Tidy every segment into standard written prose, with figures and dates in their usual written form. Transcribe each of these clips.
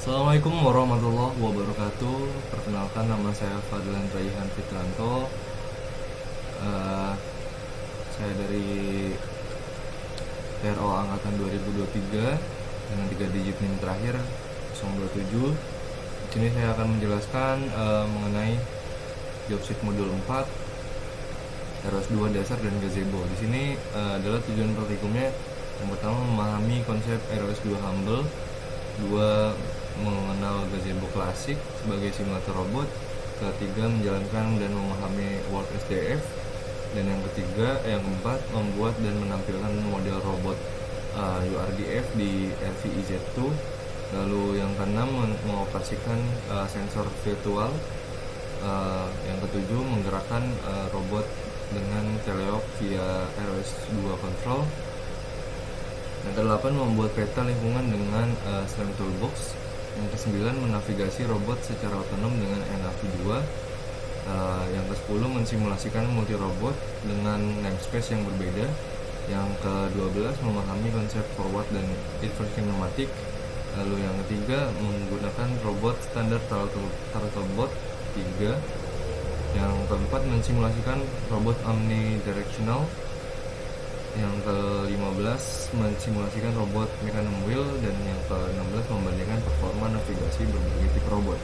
Assalamualaikum warahmatullahi wabarakatuh. Perkenalkan, nama saya Fadlan Raihan Fitranto. Eh, saya dari TRO Angkatan 2023 dengan 3 digit NIM terakhir 027. Di sini saya akan menjelaskan mengenai Jobsheet modul 4, RS2 dasar dan gazebo. Di sini adalah tujuan praktikumnya. Yang pertama, memahami konsep RS2 Humble. Dua, mengenal gazebo klasik sebagai simulator robot. Ketiga, menjalankan dan memahami World SDF. Dan yang keempat, membuat dan menampilkan model robot URDF di RVIZ2. Lalu yang keenam, mengoperasikan sensor virtual. Yang ketujuh, menggerakkan robot dengan teleop via RS2 control. Yang kedelapan, membuat peta lingkungan dengan SLAM Toolbox. Yang kesembilan, menavigasi robot secara otonom dengan NAV2. Yang ke-10, mensimulasikan multi robot dengan namespace yang berbeda. Yang ke-12, memahami konsep forward dan inversion pneumatik. Lalu yang ketiga, menggunakan robot standar Turtlebot 3. Yang keempat, mensimulasikan robot omnidirectional. Yang ke-15, mensimulasikan robot mechanism wheel. Dan yang ke-16, membandingkan performa navigasi berbagai tipe robot.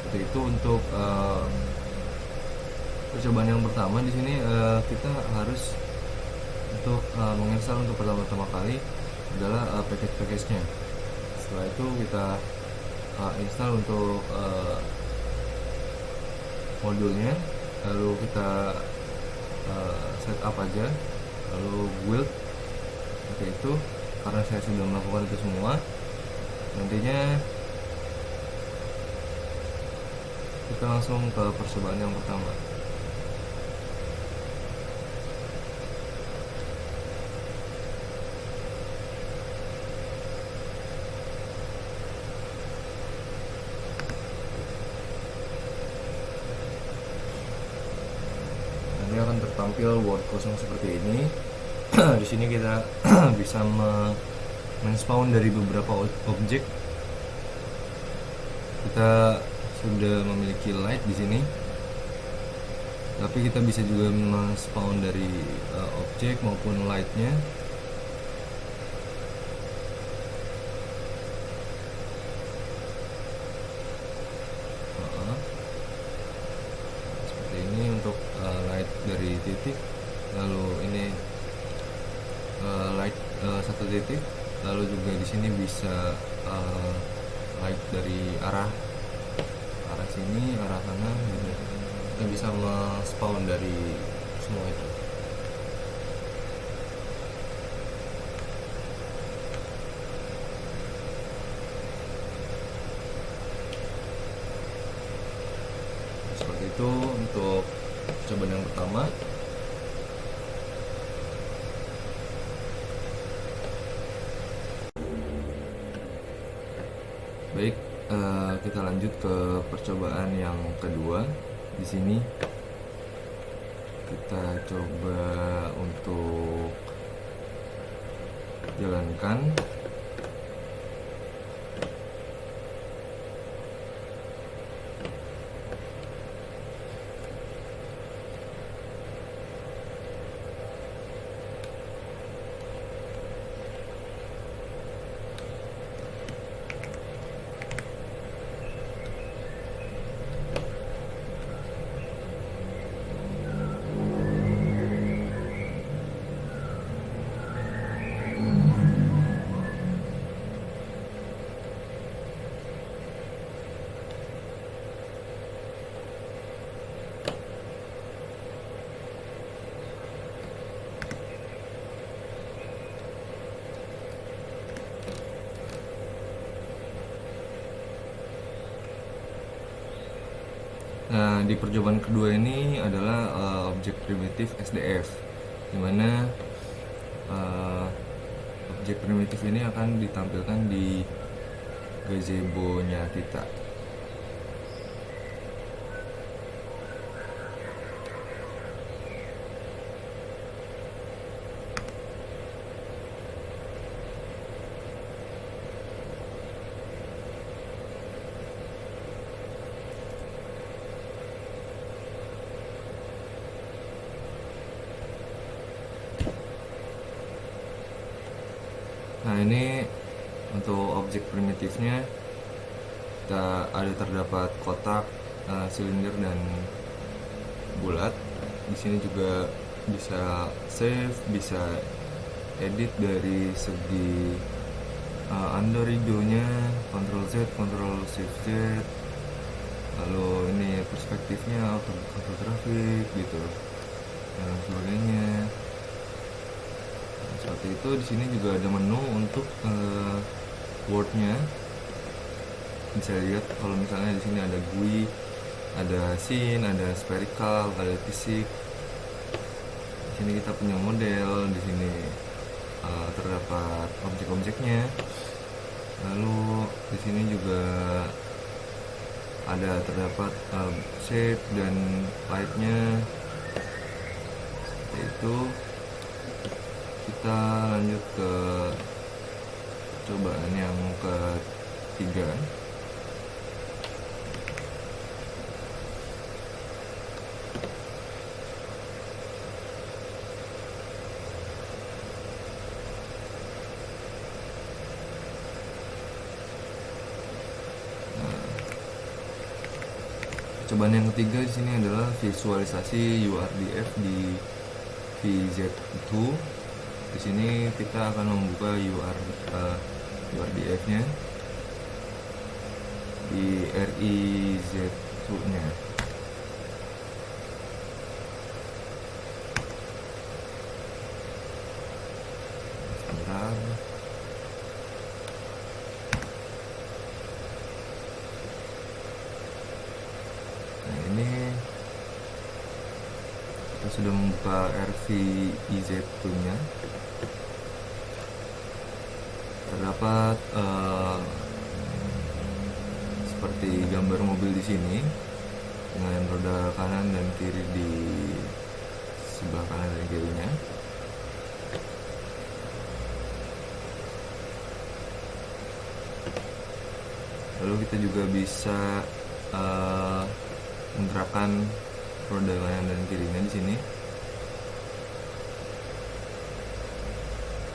Seperti itu untuk percobaan yang pertama. Di sini kita harus untuk menginstal untuk pertama kali adalah package-nya. Setelah itu kita install untuk modulnya, lalu kita setup aja, lalu build. Seperti itu. Karena saya sudah melakukan itu semua, nantinya kita langsung ke percobaan yang pertama. Nanti akan tertampil word kosong seperti ini. Di sini kita bisa men-spawn dari beberapa objek. Kita sudah memiliki light di sini, tapi kita bisa juga men-spawn dari objek maupun lightnya. Seperti ini untuk light dari titik, lalu ini light satu titik, lalu juga di sini bisa light dari arah sini, arah sana, gitu. Kita bisa spawn dari semua itu. Seperti itu untuk percobaan yang pertama. Baik, kita lanjut ke percobaan yang kedua. Di sini kita coba untuk jalankan. Nah, di percobaan kedua ini adalah objek primitif SDF, dimana objek primitif ini akan ditampilkan di gazebo-nya kita. Nah, ini untuk objek primitifnya kita ada terdapat kotak, silinder dan bulat. Di sini juga bisa save, bisa edit dari segi under hijaunya, Ctrl Z, Ctrl Shift Z, lalu ini perspektifnya, auto grafik gitu dan sebagainya. Nah, seperti itu. Di sini juga ada menu untuk wordnya. Bisa lihat kalau misalnya di sini ada GUI, ada scene, ada spherical, ada fisik. Di sini kita punya model, di sini terdapat objek-objeknya. Lalu di sini juga ada terdapat shape dan lightnya. Seperti itu. Kita lanjut ke cobaan yang ketiga. Cobaan yang ketiga di sini adalah visualisasi URDF di VZ2. Di sini kita akan membuka URDF-nya di RIZ2-nya. Sebentar. Nah, ini kita sudah membuka RVIZ2-nya. Terdapat seperti gambar mobil di sini dengan roda kanan dan kiri di sebelah kanan dan kirinya. Lalu kita juga bisa menggerakkan roda kanan dan kirinya di sini.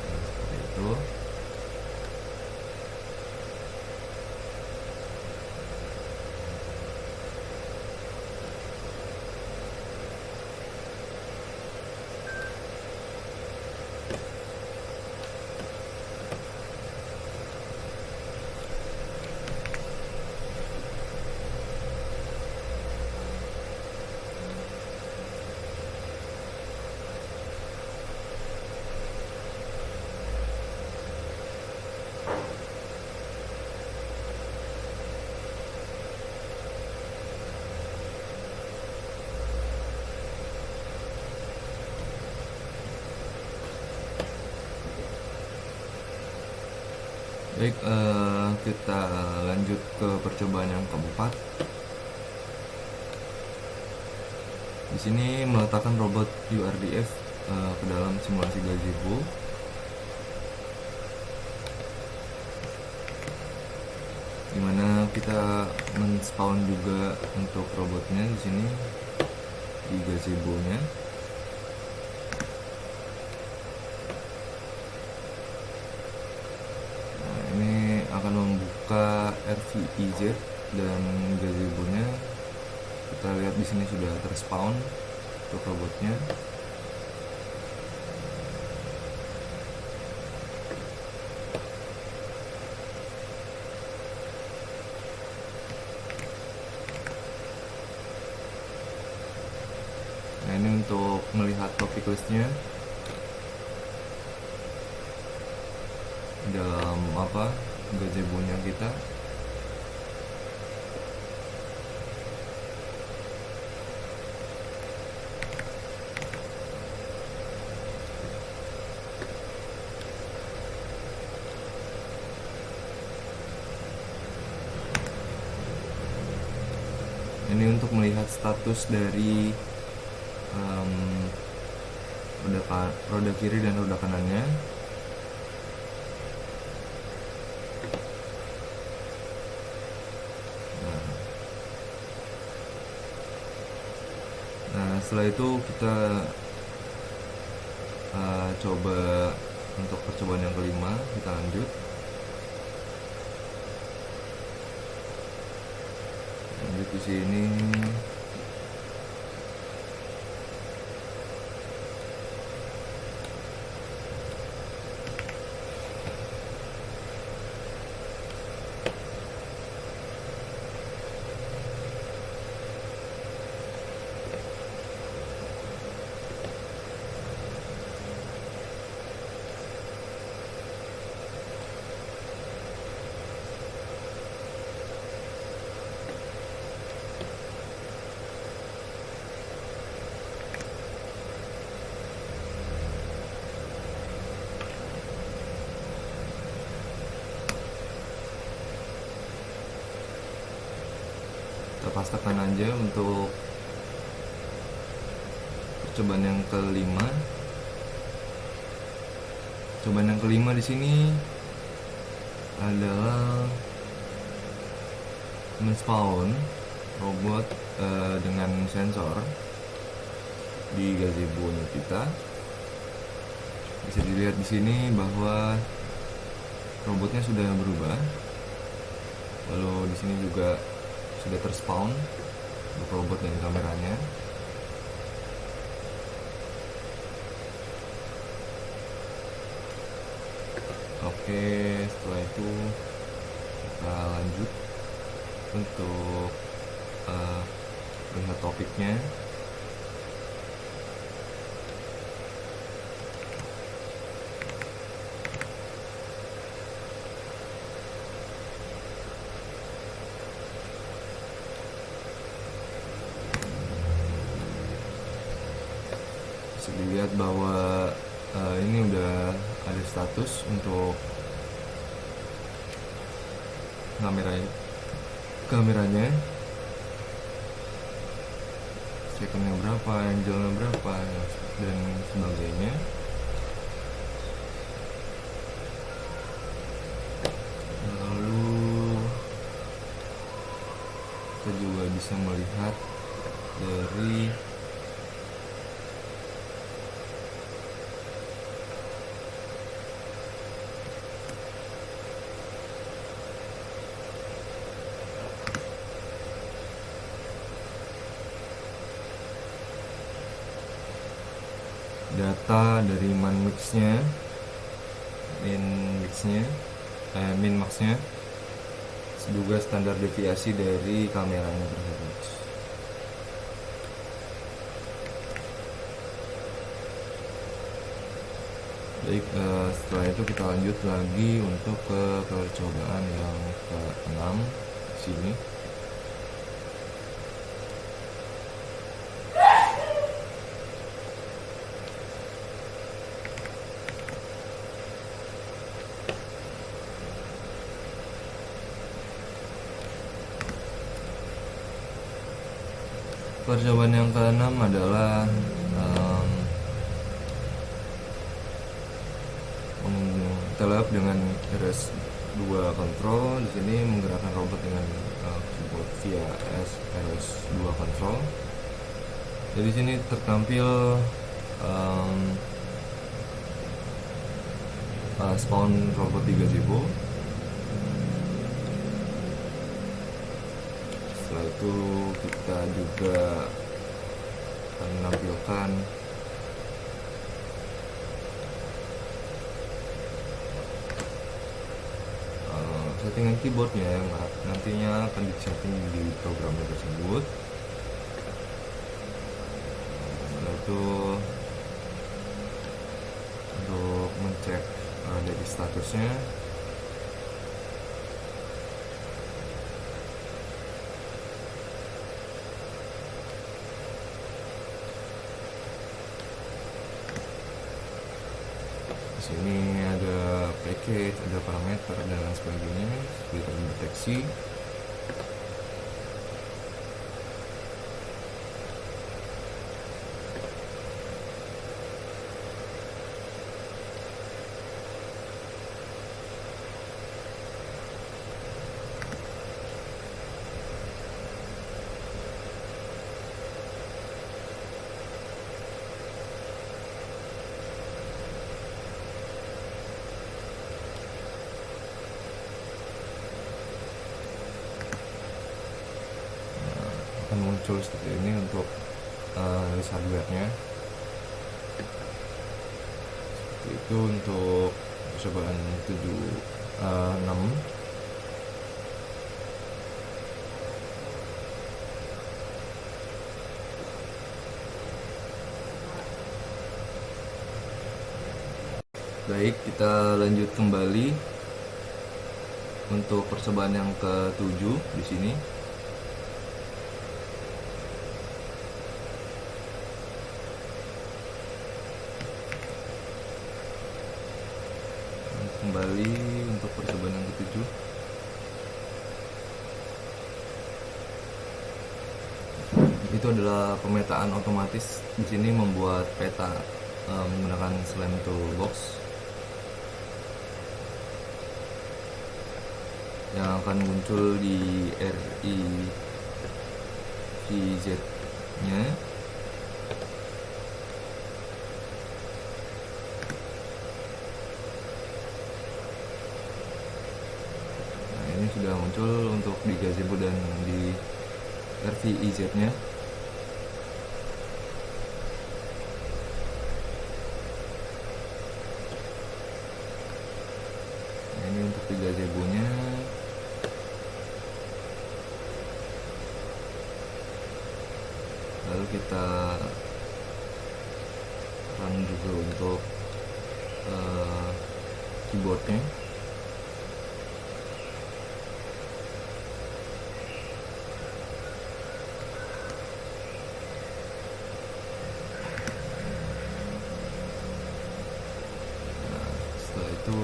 Nah, seperti itu. Baik, kita lanjut ke percobaan yang keempat. Di sini meletakkan robot URDF ke dalam simulasi gazebo. Dimana kita men-spawn juga untuk robotnya di sini di gazebo-nya. Akan membuka RVIZ dan gazebo-nya. Kita lihat di sini sudah terspawn untuk robotnya. Nah, ini untuk melihat topik listnya dalam gazebo-nya kita. Ini untuk melihat status dari roda kiri dan roda kanannya. Nah, setelah itu kita coba Untuk percobaan yang kelima kita lanjut. Lanjut di sini. Kita pastikan aja untuk percobaan yang kelima. Percobaan yang kelima di sini adalah men-spawn robot dengan sensor di gazebo kita. Bisa dilihat di sini bahwa robotnya sudah berubah. Lalu di sini juga sudah terspawn untuk robot dan kameranya. Oke, setelah itu kita lanjut untuk lihat topiknya. Bisa dilihat bahwa ini udah ada status untuk kameranya, secondnya berapa, angle-nya berapa, dan sebagainya. Lalu kita juga bisa melihat dari data dari min maxnya, juga standar deviasi dari kameranya tersebut. Baik, setelah itu kita lanjut lagi untuk ke percobaan yang ke-6 sini. Percobaan yang ke-6 adalah kita lihat dengan RS2 control. Di sini menggerakkan robot dengan keyboard via RS2 control. Jadi di sini tertampil spawn robot di gazebo. Setelah itu kita juga akan menampilkan settingan keyboardnya yang nantinya akan disetting di programnya tersebut. Setelah itu untuk mencek dari statusnya, di sini ada package, ada parameter dan lain sebagainya, bisa mendeteksi. akan muncul seperti ini untuk list hardware-nya. Seperti itu untuk percobaan 76. Baik, kita lanjut kembali untuk percobaan yang ke-7 di sini. Kembali untuk percobaan yang ke-7. Itu adalah pemetaan otomatis. Di sini membuat peta menggunakan Slam Toolbox yang akan muncul di RIVZ-nya. Nah, ini sudah muncul untuk di gazebo dan di RVIZ-nya. Nah, ini untuk di gazebo-nya. Lalu kita run juga untuk keyboardnya. Nah, setelah itu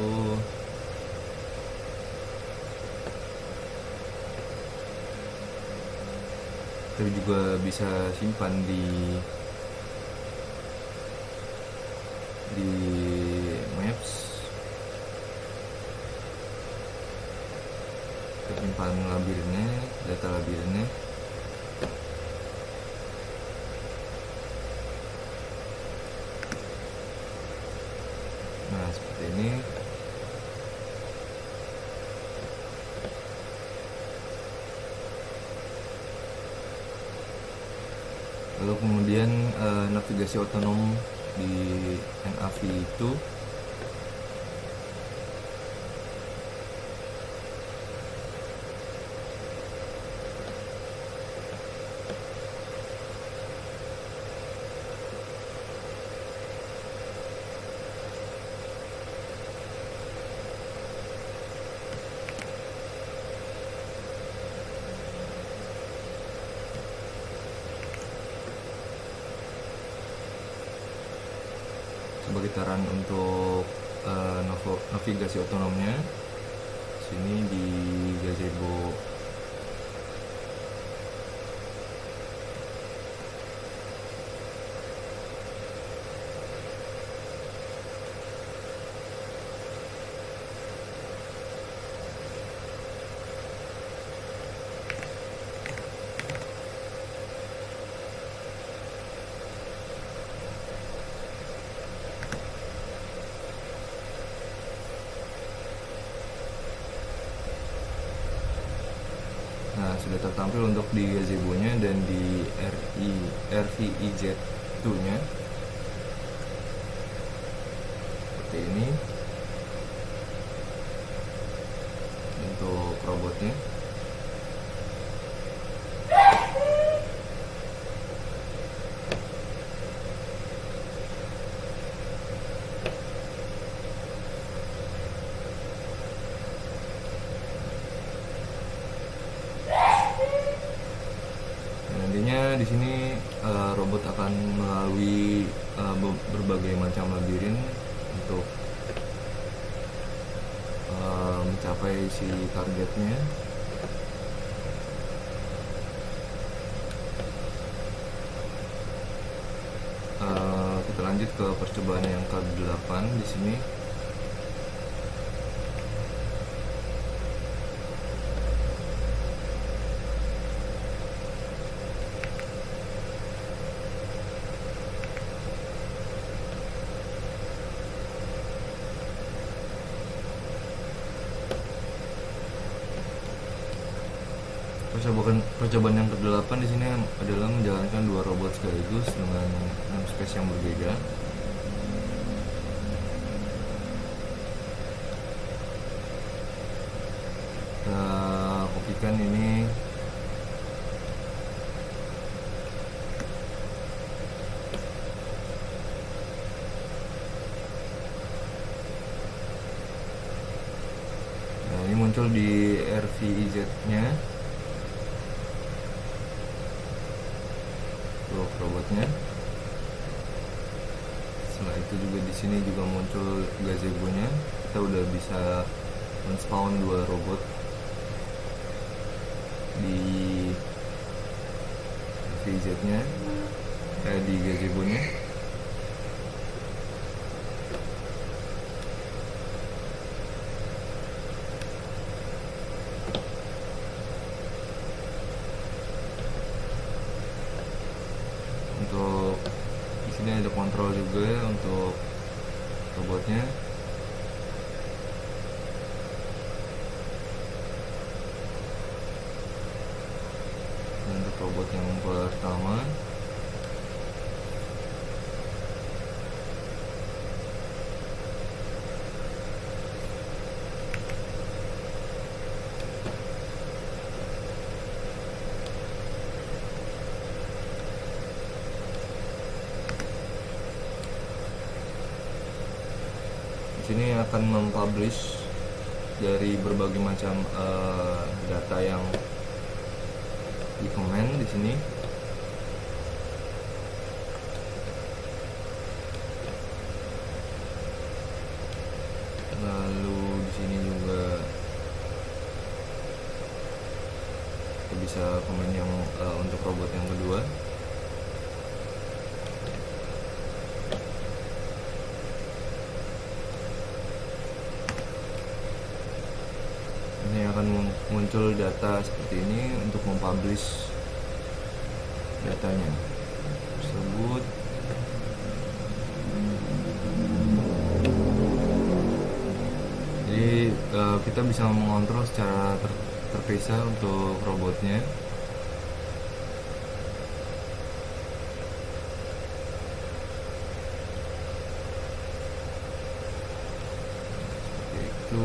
kita juga bisa simpan di Maps. Kita simpan labirinnya, data labirinnya. Nah, seperti ini. Lalu kemudian navigasi otonom di NAV itu sebagai taran untuk navigasi otonomnya. Sini di gazebo sudah tertampil untuk di gazebo-nya dan di RVIZ2-nya. Seperti ini untuk robotnya. Nantinya di sini robot akan melalui berbagai macam labirin untuk mencapai si targetnya. Kita lanjut ke percobaan yang ke-8 di sini. Percobaan yang ke-8 di sini adalah menjalankan 2 robot sekaligus dengan namespace yang berbeda. Kita kopikan ini. Nah, ini muncul di RVIZ-nya. Robotnya. Setelah itu juga di sini juga muncul gazebo-nya. Kita udah bisa men-spawn 2 robot di VZ-nya, di gazebo-nya. Untuk di sini ada kontrol juga ya untuk robotnya. Dan untuk robot yang pertama, sini akan mempublish dari berbagai macam data yang di komen di sini. Lalu di sini juga kita bisa komen yang untuk robot yang kedua. Ini akan muncul data seperti ini untuk mempublish datanya tersebut. Jadi kita bisa mengontrol secara terpisah untuk robotnya. Seperti itu.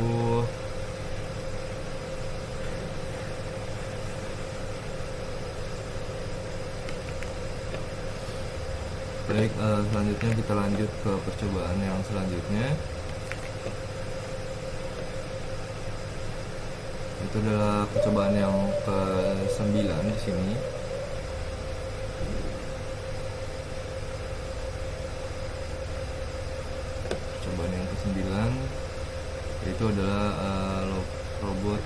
Baik, selanjutnya kita lanjut ke percobaan yang selanjutnya. Itu adalah percobaan yang ke-9 di sini. Percobaan yang ke-9 itu adalah robot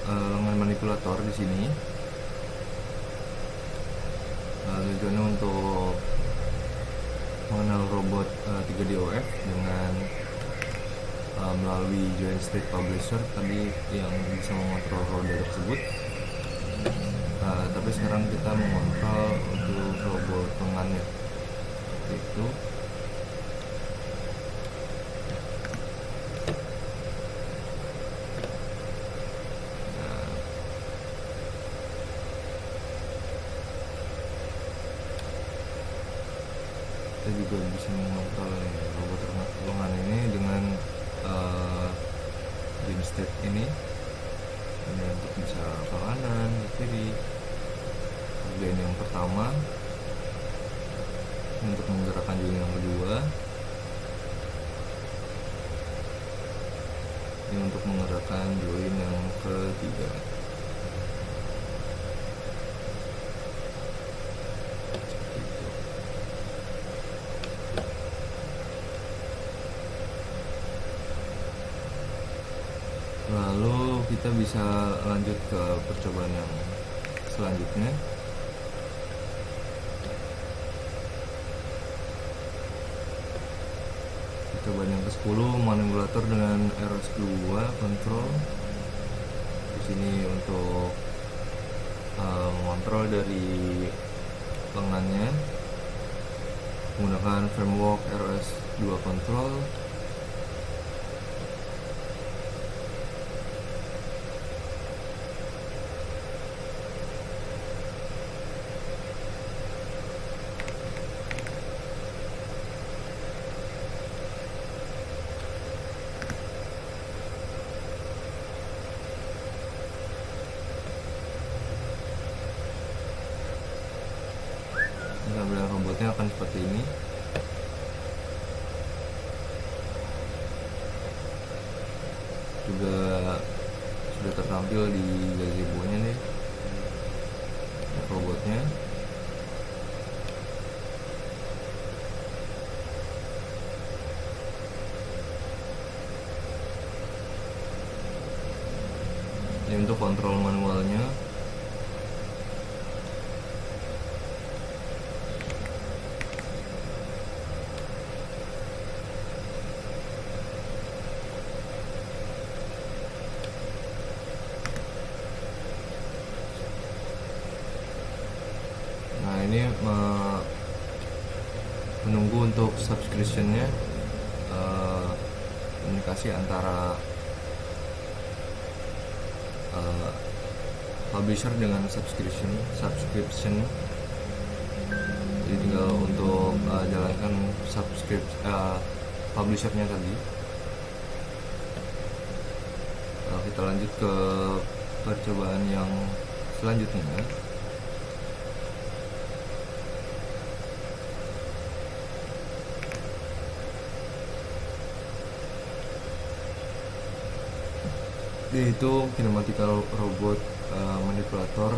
lengan manipulator di sini. Tujuannya untuk mengenal robot 3DOF dengan melalui joint state publisher tadi yang bisa mengontrol roda tersebut. Tapi sekarang kita mengontrol untuk robot lengannya, itu. Kita juga bisa mengontrol robot lengan ini dengan joint state ini untuk bisa ke kanan, ke kiri. Kemudian yang pertama untuk menggerakkan joint yang kedua, ini untuk menggerakkan joint yang ketiga. Lalu kita bisa lanjut ke percobaan yang selanjutnya. Percobaan yang ke-10, manipulator dengan RS2 kontrol. Di sini untuk kontrol dari lengannya menggunakan framework ROS2 control. Tampilan robotnya akan seperti ini. Juga sudah tertampil di gazebo-nya nih robotnya. Ini untuk kontrol manualnya. Nah, ini menunggu untuk subscription-nya, komunikasi antara publisher dengan subscription. Jadi tinggal untuk jalankan publishernya tadi. Kita lanjut ke percobaan yang selanjutnya. Yaitu kinematical robot manipulator.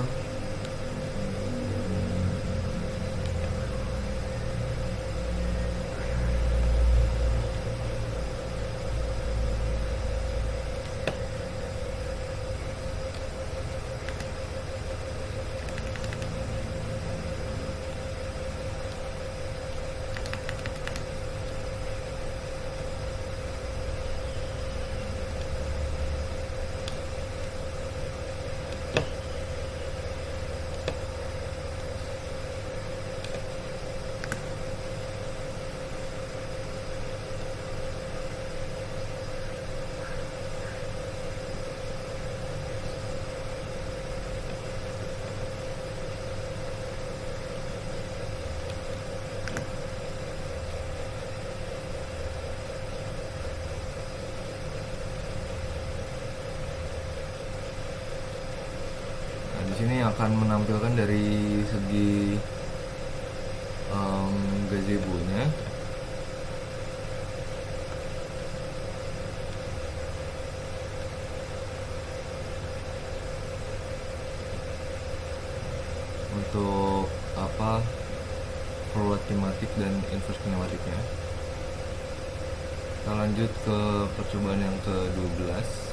Sini akan menampilkan dari segi gazebo-nya. Untuk forward kinematik dan inverse kinematiknya. Kita lanjut ke percobaan yang ke-12.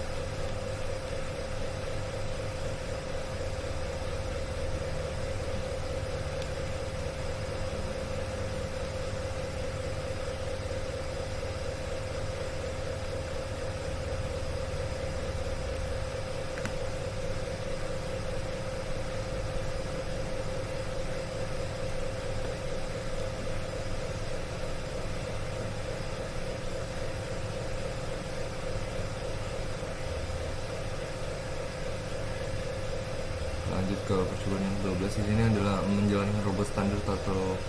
Lanjut ke percobaan yang ke-12. Di sini adalah menjalankan robot standar Turtle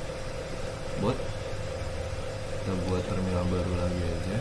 Bot. Kita buat terminal baru lagi aja.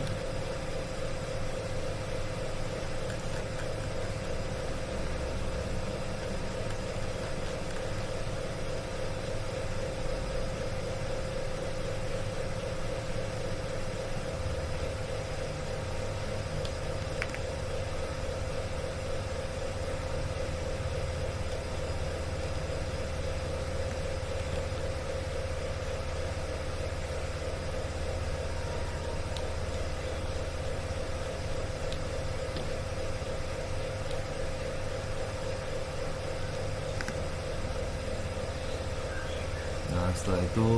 Nah, setelah itu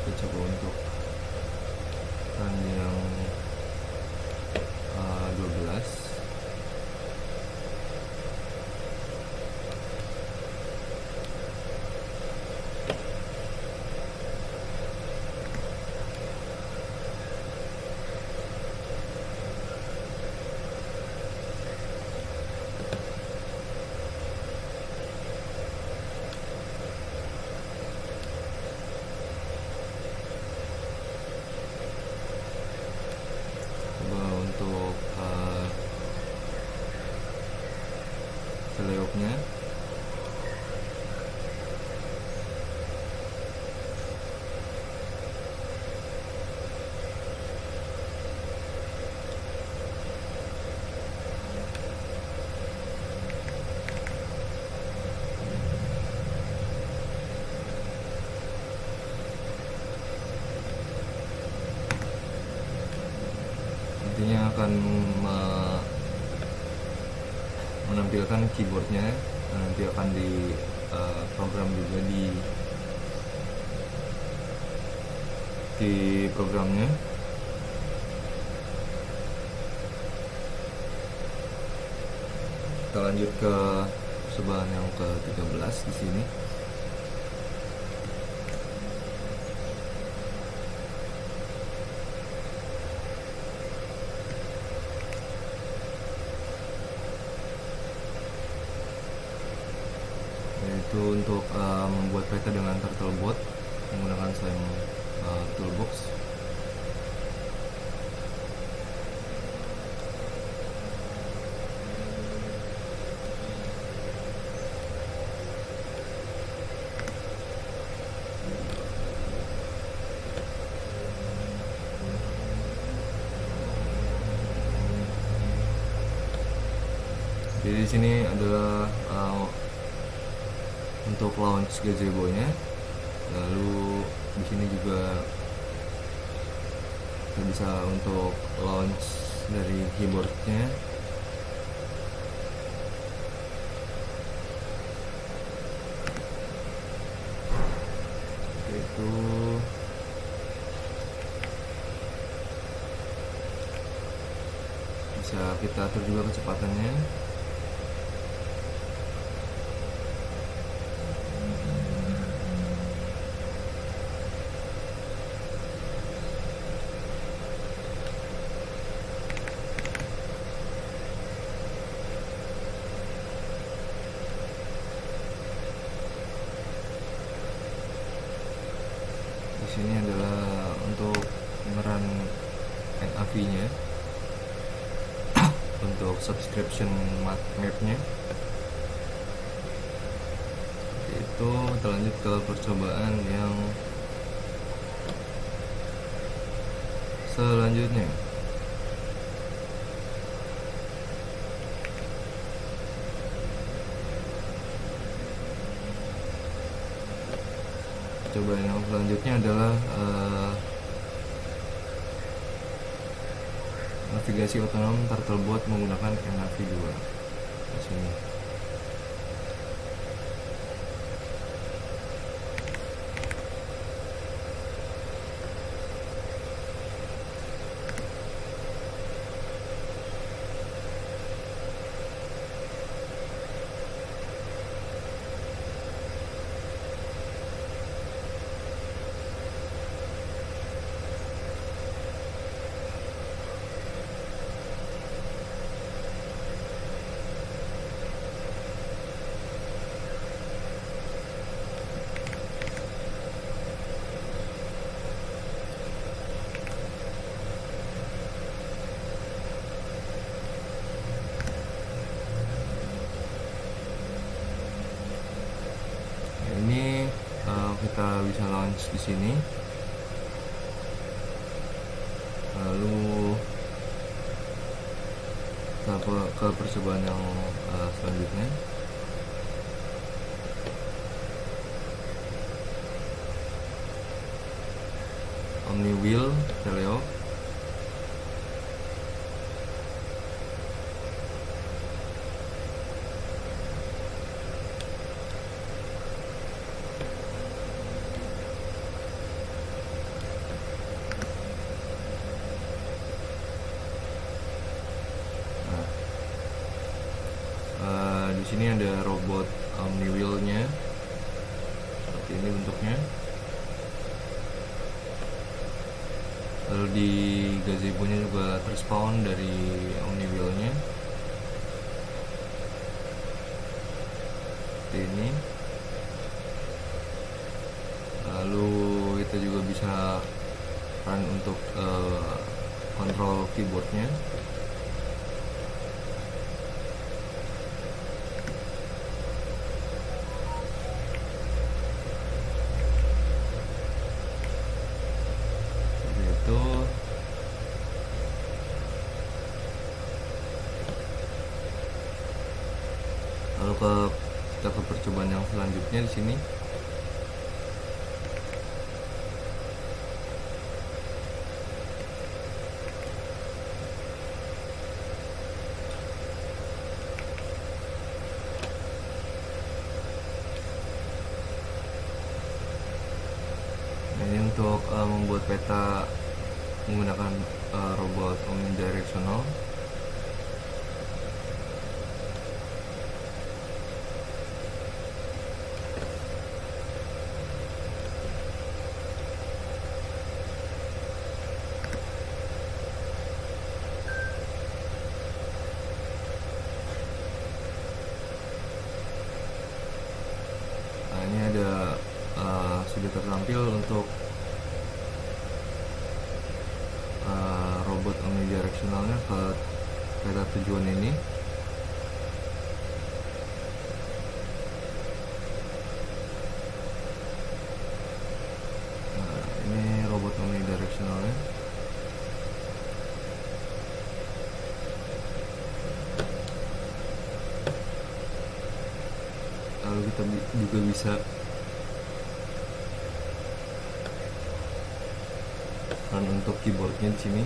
kita coba untuk run yang 12. teleopnya. Nantinya akan menampilkan keyboardnya, nanti akan di program juga di programnya. Kita lanjut ke percobaan yang ke-13 di sini. Yaitu untuk membuat peta dengan Turtlebot menggunakan Slime Toolbox. Jadi di sini adalah untuk launch gazebo-nya. Lalu di sini juga kita bisa untuk launch dari keyboardnya. Itu bisa kita atur juga kecepatannya. Di sini adalah untuk pemeran NAV-nya untuk subscription map-nya. Itu kita lanjut ke percobaan yang selanjutnya. Percobaan yang selanjutnya adalah navigasi otonom Turtlebot menggunakan NAV2 di sini. Ini kita bisa launch di sini. Lalu kita ke percobaan yang selanjutnya. Omni Wheel Teleop. Di sini ada robot Omni Wheel-nya, seperti ini bentuknya. Lalu di gazebo-nya juga terspawn dari Omni Wheel-nya, seperti ini. Lalu kita juga bisa run untuk kontrol keyboardnya. Lalu kita ke percobaan yang selanjutnya di sini. Ini untuk membuat peta menggunakan robot omnidirectional. Nah, ini ada sudah tertampil untuk robot omnidirectionalnya ke peta tujuan ini. Nah, ini robot omnidirectionalnya. Lalu kita juga bisa untuk keyboardnya di sini.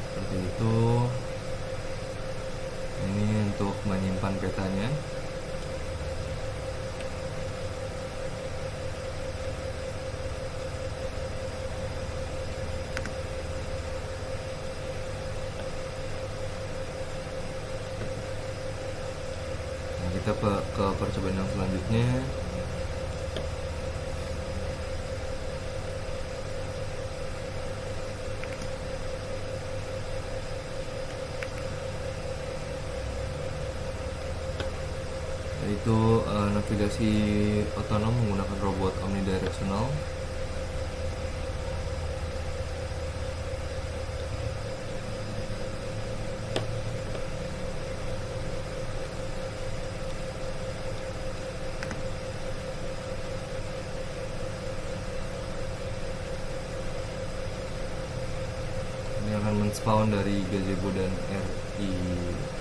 Seperti itu. Ini untuk menyimpan petanya. Kita ke percobaan yang selanjutnya. Yaitu navigasi otonom menggunakan robot omnidirectional. Akan men-spawn dari gazebo dan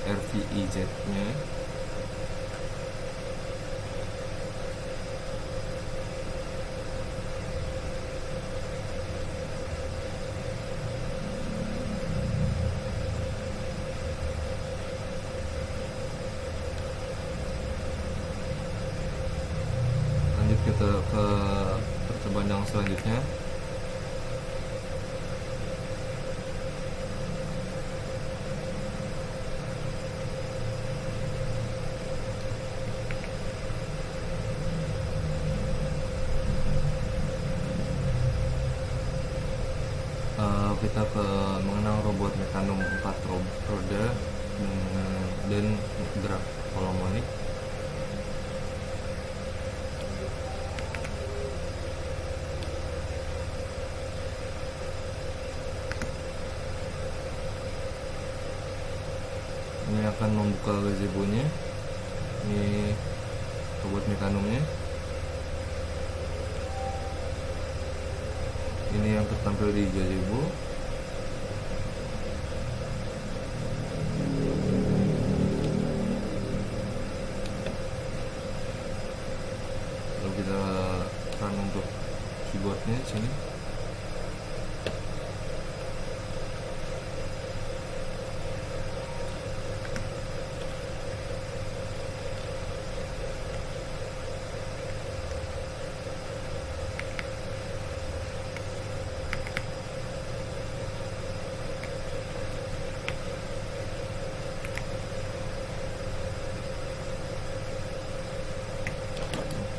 RVIZ nya. Lanjut kita ke percobaan yang selanjutnya. Kita mengenal robot Mecanum 4 roda dan gerak holomonik. Ini akan membuka gazebo-nya. Ini robot Mecanumnya. Ini yang tertampil di gazebo. Lalu kita run untuk keyboardnya di sini.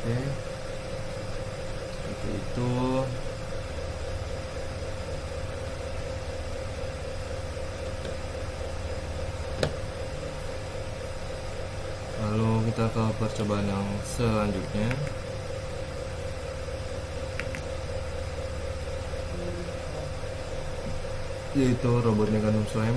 Oke, seperti itu. Lalu kita ke percobaan yang selanjutnya. Yaitu robot Mecanum Slam.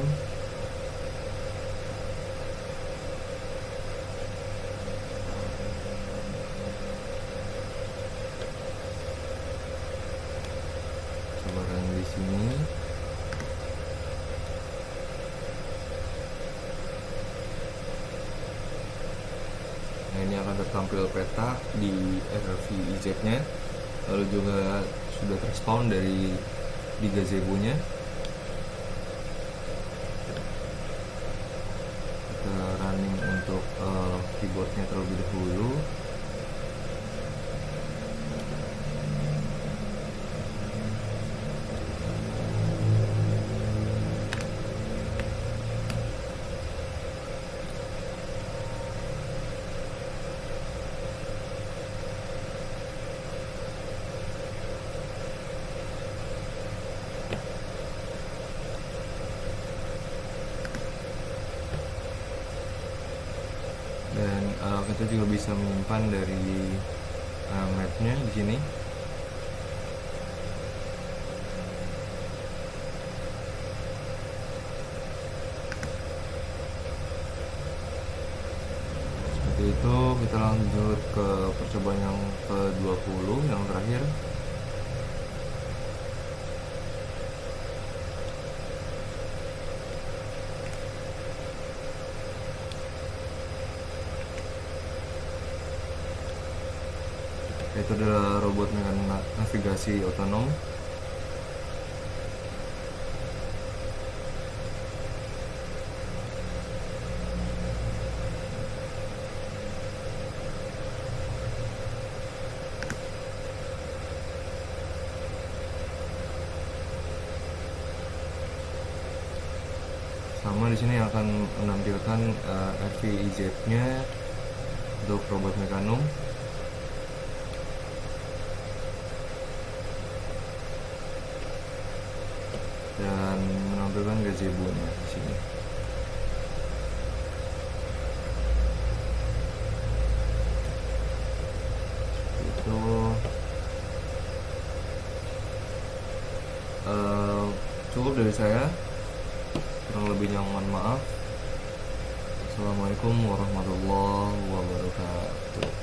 Nah, ini akan tertampil peta di RVIZ-nya, lalu juga sudah terspawn dari di gazebo-nya. Kita running untuk keyboardnya terlebih dahulu. Dan kita juga bisa menyimpan dari mapnya di sini. Seperti itu, kita lanjut ke percobaan yang ke-20 yang terakhir. Itu adalah robot dengan navigasi otonom. Sama di sini akan menampilkan RVIZ-nya untuk robot Mekanum. Dan menampilkan gazebo-nya di sini. Itu cukup dari saya. Kurang lebihnya mohon maaf. Assalamualaikum warahmatullahi wabarakatuh.